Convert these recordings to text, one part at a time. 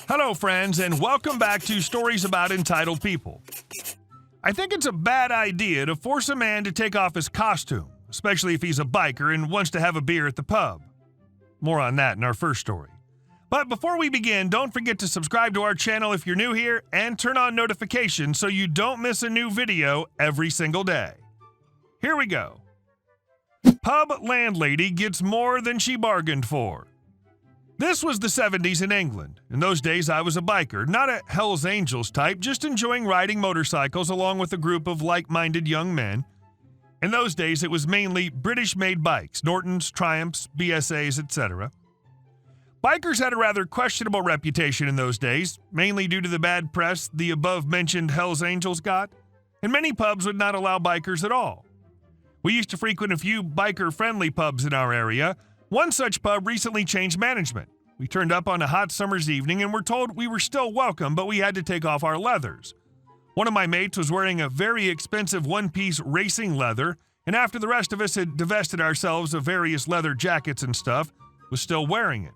Hello, friends, and welcome back to Stories About Entitled People. I think it's a bad idea to force a man to take off his costume, especially if he's a biker and wants to have a beer at the pub. More on that in our first story. But before we begin, don't forget to subscribe to our channel if you're new here and turn on notifications so you don't miss a new video every single day. Here we go. Pub landlady gets more than she bargained for. This was the 70s in England. In those days, I was a biker, not a Hells Angels type, just enjoying riding motorcycles along with a group of like-minded young men. In those days, it was mainly British-made bikes, Nortons, Triumphs, BSAs, etc. Bikers had a rather questionable reputation in those days, mainly due to the bad press the above-mentioned Hells Angels got, and many pubs would not allow bikers at all. We used to frequent a few biker-friendly pubs in our area. One such pub recently changed management. We turned up on a hot summer's evening and were told we were still welcome, but we had to take off our leathers. One of my mates was wearing a very expensive one-piece racing leather, and after the rest of us had divested ourselves of various leather jackets and stuff, was still wearing it.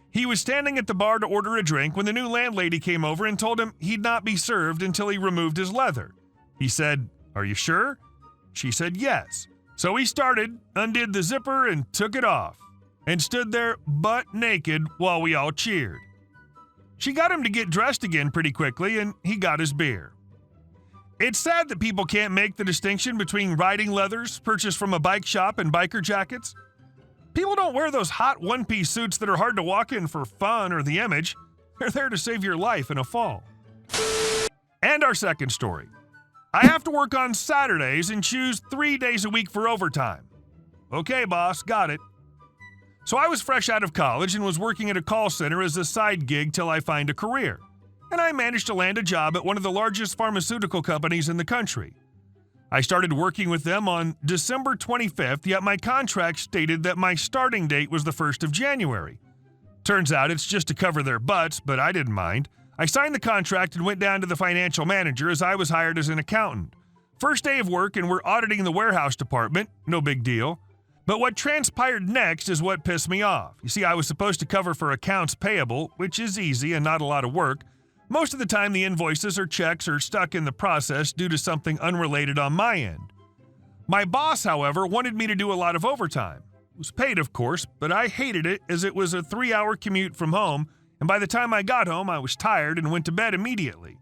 He was standing at the bar to order a drink when the new landlady came over and told him he'd not be served until he removed his leather. He said, "Are you sure?" She said yes. So he started, undid the zipper, and took it off, and stood there butt naked while we all cheered. She got him to get dressed again pretty quickly, and he got his beer. It's sad that people can't make the distinction between riding leathers purchased from a bike shop and biker jackets. People don't wear those hot one-piece suits that are hard to walk in for fun or the image. They're there to save your life in a fall. And our second story. I have to work on Saturdays and choose 3 days a week for overtime. Okay, boss, got it. So I was fresh out of college and was working at a call center as a side gig till I find a career. And I managed to land a job at one of the largest pharmaceutical companies in the country. I started working with them on December 25th, yet my contract stated that my starting date was the 1st of January. Turns out it's just to cover their butts, but I didn't mind. I signed the contract and went down to the financial manager as I was hired as an accountant. First day of work and we're auditing the warehouse department, no big deal. But what transpired next is what pissed me off. You see, I was supposed to cover for accounts payable, which is easy and not a lot of work. Most of the time the invoices or checks are stuck in the process due to something unrelated on my end. My boss, however, wanted me to do a lot of overtime. It was paid, of course, but I hated it as it was a 3-hour commute from home, and by the time I got home, I was tired and went to bed immediately.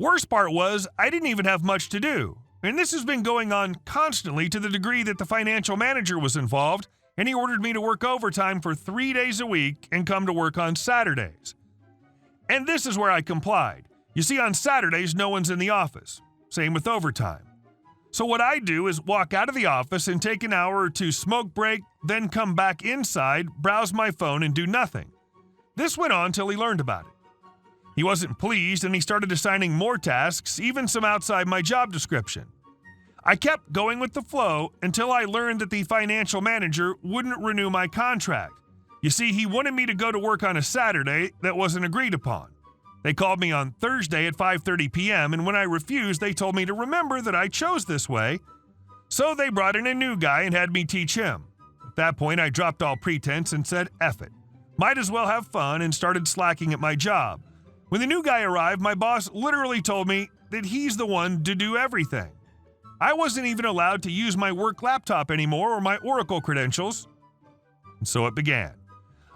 Worst part was, I didn't even have much to do. And this has been going on constantly to the degree that the financial manager was involved, and he ordered me to work overtime for 3 days a week and come to work on Saturdays. And this is where I complied. You see, on Saturdays, no one's in the office. Same with overtime. So what I do is walk out of the office and take an hour or two smoke break, then come back inside, browse my phone, and do nothing. This went on till he learned about it. He wasn't pleased and he started assigning more tasks, even some outside my job description. I kept going with the flow until I learned that the financial manager wouldn't renew my contract. You see, he wanted me to go to work on a Saturday that wasn't agreed upon. They called me on Thursday at 5:30 p.m. and when I refused, they told me to remember that I chose this way. So they brought in a new guy and had me teach him. At that point, I dropped all pretense and said, F it. Might as well have fun and started slacking at my job. When the new guy arrived, my boss literally told me that he's the one to do everything. I wasn't even allowed to use my work laptop anymore or my Oracle credentials. And so it began.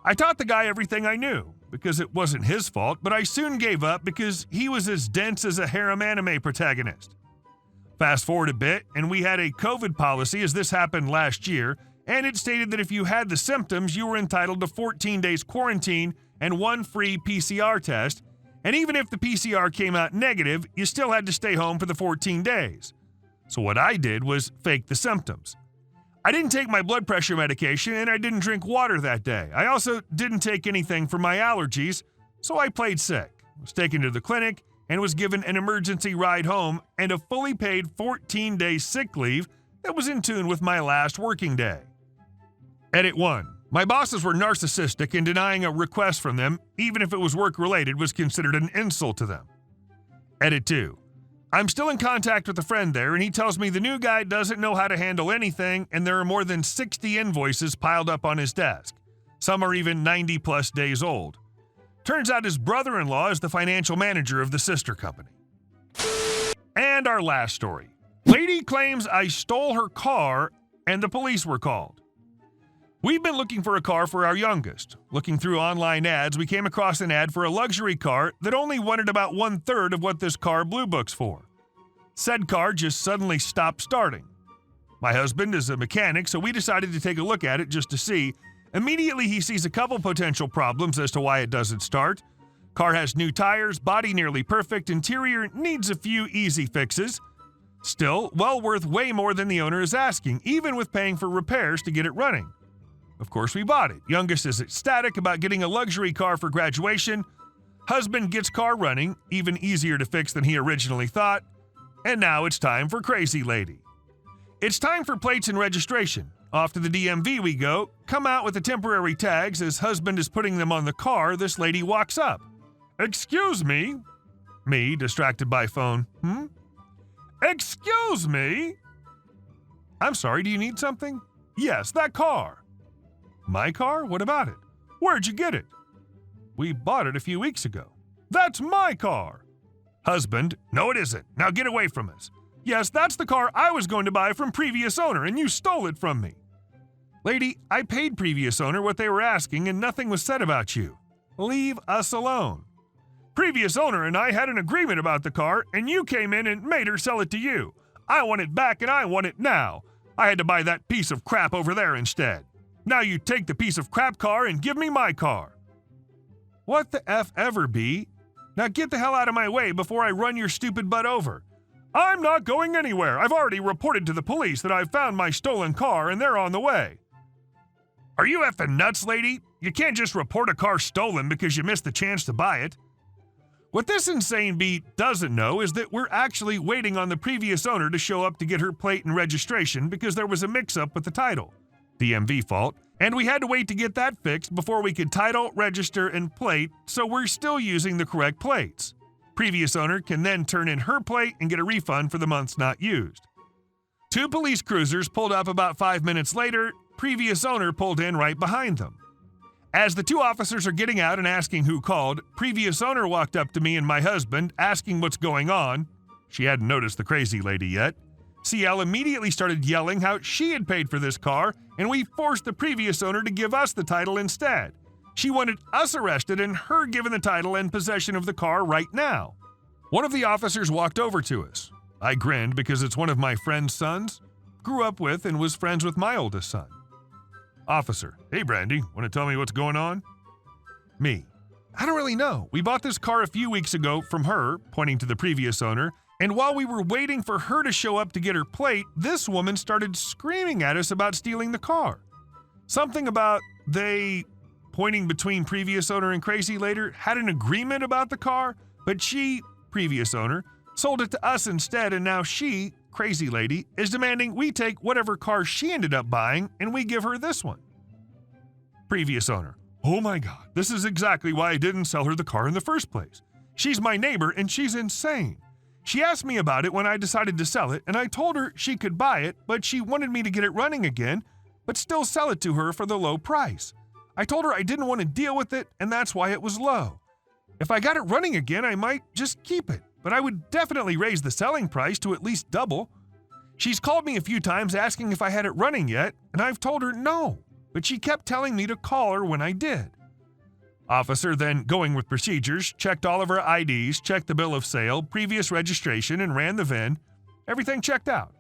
I taught the guy everything I knew, because it wasn't his fault, but I soon gave up because he was as dense as a harem anime protagonist. Fast forward a bit, and we had a COVID policy as this happened last year, and it stated that if you had the symptoms, you were entitled to 14 days quarantine and 1 free PCR test, and even if the PCR came out negative, you still had to stay home for the 14 days. So what I did was fake the symptoms. I didn't take my blood pressure medication and I didn't drink water that day. I also didn't take anything for my allergies, so I played sick, was taken to the clinic, and was given an emergency ride home and a fully paid 14-day sick leave that was in tune with my last working day. Edit 1. My bosses were narcissistic and denying a request from them, even if it was work-related, was considered an insult to them. Edit 2. I'm still in contact with a friend there, and he tells me the new guy doesn't know how to handle anything, and there are more than 60 invoices piled up on his desk. Some are even 90-plus days old. Turns out his brother-in-law is the financial manager of the sister company. And our last story. Lady claims I stole her car and the police were called. We've been looking for a car for our youngest. Looking through online ads, we came across an ad for a luxury car that only wanted about 1/3 of what this car blue books for. Said car just suddenly stopped starting. My husband is a mechanic, so we decided to take a look at it just to see. Immediately, he sees a couple potential problems as to why it doesn't start. Car has new tires, body nearly perfect, interior needs a few easy fixes. Still, well worth way more than the owner is asking, even with paying for repairs to get it running. Of course, we bought it. Youngest is ecstatic about getting a luxury car for graduation. Husband gets car running, even easier to fix than he originally thought. And now it's time for Crazy Lady. It's time for plates and registration. Off to the DMV we go, come out with the temporary tags. As husband is putting them on the car, this lady walks up. "Excuse me?" Me, distracted by phone. "Excuse me?" "I'm sorry, do you need something?" "Yes, that car." "My car? What about it?" "Where'd you get it?" "We bought it a few weeks ago." "That's my car." Husband, "No, it isn't. Now get away from us." "Yes, that's the car I was going to buy from previous owner, and you stole it from me." "Lady, I paid previous owner what they were asking, and nothing was said about you. Leave us alone." "Previous owner and I had an agreement about the car, and you came in and made her sell it to you. I want it back, and I want it now. I had to buy that piece of crap over there instead. Now you take the piece of crap car and give me my car." "What the F ever, B? Now get the hell out of my way before I run your stupid butt over." "I'm not going anywhere. I've already reported to the police that I've found my stolen car and they're on the way." "Are you effing nuts, lady? You can't just report a car stolen because you missed the chance to buy it." What this insane bee doesn't know is that we're actually waiting on the previous owner to show up to get her plate and registration because there was a mix-up with the title. DMV fault, and we had to wait to get that fixed before we could title, register, and plate, so we're still using the correct plates. Previous owner can then turn in her plate and get a refund for the months not used. 2 police cruisers pulled up about 5 minutes later. Previous owner pulled in right behind them. As the 2 officers are getting out and asking who called, previous owner walked up to me and my husband, asking what's going on. She hadn't noticed the crazy lady yet. CL immediately started yelling how she had paid for this car, and we forced the previous owner to give us the title instead. She wanted us arrested and her given the title and possession of the car right now. One of the officers walked over to us. I grinned because it's one of my friend's sons. Grew up with and was friends with my oldest son. Officer, "Hey Brandy, want to tell me what's going on?" Me, "I don't really know. We bought this car a few weeks ago from her," pointing to the previous owner, "and while we were waiting for her to show up to get her plate, this woman started screaming at us about stealing the car. Something about they," pointing between previous owner and crazy later, "had an agreement about the car, but she," previous owner, "sold it to us instead, and now she," crazy lady, "is demanding we take whatever car she ended up buying and we give her this one." Previous owner, "Oh my God, this is exactly why I didn't sell her the car in the first place. She's my neighbor and she's insane. She asked me about it when I decided to sell it, and I told her she could buy it, but she wanted me to get it running again, but still sell it to her for the low price. I told her I didn't want to deal with it, and that's why it was low. If I got it running again, I might just keep it, but I would definitely raise the selling price to at least double. She's called me a few times asking if I had it running yet, and I've told her no, but she kept telling me to call her when I did." Officer then, going with procedures, checked all of her IDs, checked the bill of sale, previous registration, and ran the VIN. Everything checked out.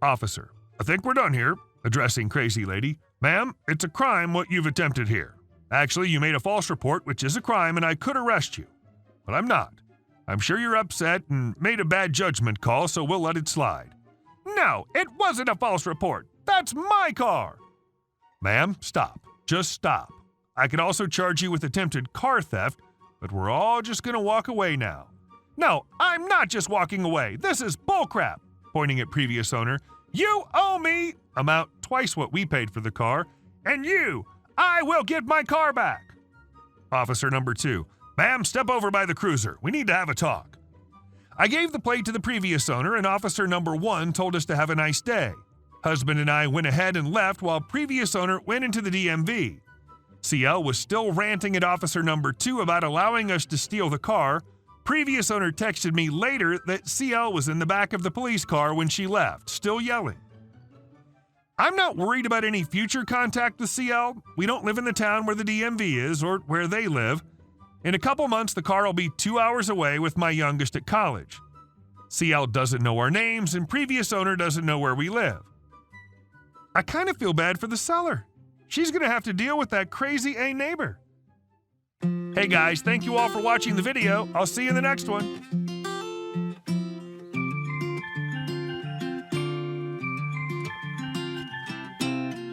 Officer, "I think we're done here," addressing crazy lady. "Ma'am, it's a crime what you've attempted here. Actually, you made a false report, which is a crime, and I could arrest you. But I'm not. I'm sure you're upset and made a bad judgment call, so we'll let it slide." "No, it wasn't a false report. That's my car." "Ma'am, stop. Just stop. I could also charge you with attempted car theft, but we're all just going to walk away now." "No, I'm not just walking away. This is bullcrap," pointing at previous owner. "You owe me amount twice what we paid for the car, and I will get my car back." Officer number 2, "Ma'am, step over by the cruiser. We need to have a talk." I gave the plate to the previous owner, and officer number 1 told us to have a nice day. Husband and I went ahead and left while previous owner went into the DMV. CL was still ranting at officer number 2 about allowing us to steal the car. Previous owner texted me later that CL was in the back of the police car when she left, still yelling. I'm not worried about any future contact with CL. We don't live in the town where the DMV is or where they live. In a couple months, the car will be 2 hours away with my youngest at college. CL doesn't know our names, and previous owner doesn't know where we live. I kind of feel bad for the seller. She's going to have to deal with that crazy neighbor. Hey guys, thank you all for watching the video. I'll see you in the next one.